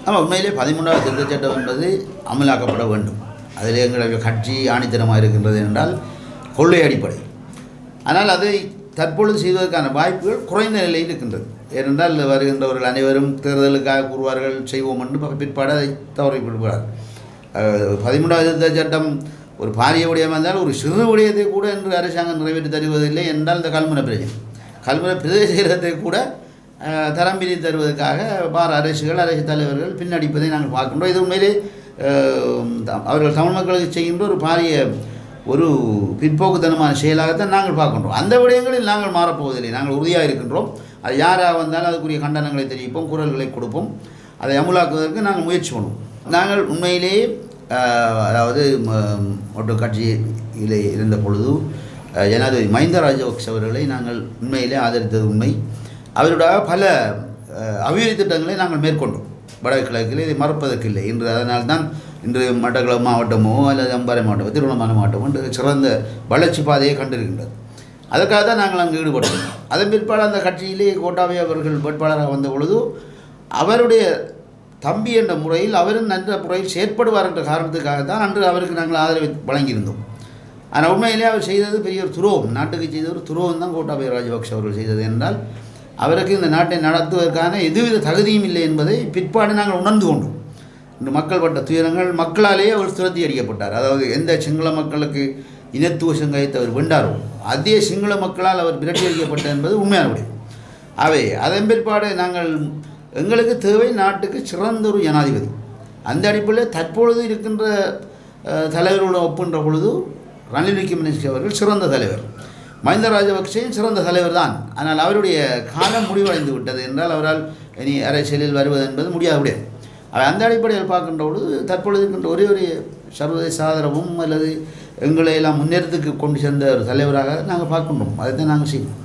ஆமாம், உண்மையிலே 13வது திருத்தச் சட்டம் என்பது அமலாக்கப்பட வேண்டும். அதில் எங்களுடைய கட்சி ஆணித்தனமாக இருக்கின்றது என்றால் கொள்கை அடிப்படை. ஆனால் அதை தற்பொழுது செய்வதற்கான வாய்ப்புகள் குறைந்த நிலையில் இருக்கின்றது. ஏனென்றால் வருகின்றவர்கள் அனைவரும் தேர்தலுக்காக கூறுவார்கள் செய்வோம் என்று பிற்பாடு அதை தவறிவிடுவார். 13வது திருத்தச் சட்டம் ஒரு பாரிய விடயமாக இருந்தால் ஒரு சிறு விடயத்தை கூட என்று அரசாங்கம் நிறைவேற்றி தருவதில்லை என்றால் இந்த கல்முனை பிரச்சனை, கல்முனை பிரதேச செயலகத்தை கூட தரம் பிரித்து தருவதற்காக அரசு தலைவர்கள் பின்னடிப்பதை நாங்கள் பார்க்கின்றோம். இது உண்மையிலே அவர்கள் தமிழ் மக்களுக்கு செய்கின்ற ஒரு பாரிய ஒரு பிற்போக்குத்தனமான செயலாகத்தான் நாங்கள் பார்க்கின்றோம். அந்த விடயங்களில் நாங்கள் மாறப்போவதில்லை. நாங்கள் உறுதியாக இருக்கின்றோம். அது யாராக வந்தாலும் அதுக்குரிய கண்டனங்களை தெரிவிப்போம், குரல்களை கொடுப்போம். அதை அமுலாக்குவதற்கு நாங்கள் முயற்சி பண்ணுவோம். நாங்கள் உண்மையிலேயே அதாவது ஒட்டு கட்சியிலே இருந்த பொழுது ஜனாதிபதி மஹிந்த ராஜபக்ஷ அவர்களை நாங்கள் உண்மையிலே ஆதரித்தது உண்மை. அவருடைய பல அபிவிருத்தி திட்டங்களை நாங்கள் மேற்கொண்டோம் வடகிழக்கில். இதை மறப்பதற்கில்லை. இன்று அதனால்தான் இன்று மட்டக்களப்பு மாவட்டமோ அல்லது அம்பாறை மாவட்டமோ திருவண்ணாமலை மாவட்டமோ என்று சிறந்த வளர்ச்சி பாதையை கண்டிருக்கின்றது. அதற்காக தான் நாங்கள் அங்கு ஈடுபட்டோம். அதன் பிற்பாடு அந்த கட்சியிலே கோட்டாபய அவர்கள் வேட்பாளராக வந்த பொழுது அவருடைய தம்பி என்ற முறையில் அவரும் நல்ல முறையில் செயற்படுவார் என்ற காரணத்துக்காக தான் அன்று அவருக்கு நாங்கள் ஆதரவை வழங்கியிருந்தோம். ஆனால் உண்மையிலே அவர் செய்தது பெரிய ஒரு துரோகம், நாட்டுக்கு செய்த ஒரு துரோகம் தான் கோட்டாபய ராஜபக்ஷ அவர்கள் செய்தது. என்றால் அவருக்கு இந்த நாட்டை நடத்துவதற்கான எதுவித தகுதியும் இல்லை என்பதை பிற்பாடு நாங்கள் உணர்ந்து கொண்டோம். இந்த மக்கள் பட்ட துயரங்கள் மக்களாலேயே அவர் துரத்தி அடிக்கப்பட்டார். அதாவது எந்த சிங்கள மக்களுக்கு இனத்துவ சங்கத்தை அவர் வென்றாரோ அதே சிங்கள மக்களால் அவர் விரட்டி அடிக்கப்பட்டார் என்பது உண்மையான விடயம். அவை அதன் பிற்பாடு நாங்கள் எங்களுக்கு தேவை நாட்டுக்கு சிறந்த ஒரு ஜனாதிபதி. அந்த அடிப்படையில் தற்பொழுது இருக்கின்ற தலைவர்களோடு ஒப்புன்ற பொழுது ரணில் விக்ரமசிங்கே அவர்கள் சிறந்த தலைவர், மஹிந்த ராஜபக்சேயும் சிறந்த தலைவர் தான். ஆனால் அவருடைய காலம் முடிவடைந்து விட்டது என்றால் அவரால் இனி அரசியலில் வருவது என்பது முடியாத விடயம். அந்த அடிப்படையில் பார்க்கின்ற பொழுது தற்பொழுது இருக்கின்ற ஒரே ஒரு சர்வதேச ஆதரவும் அல்லது எங்களை எல்லாம் முன்னேற்றத்துக்கு கொண்டு சேர்ந்த ஒரு தலைவராக நாங்கள் பார்க்கின்றோம். அதை தான் நாங்கள் செய்வோம்.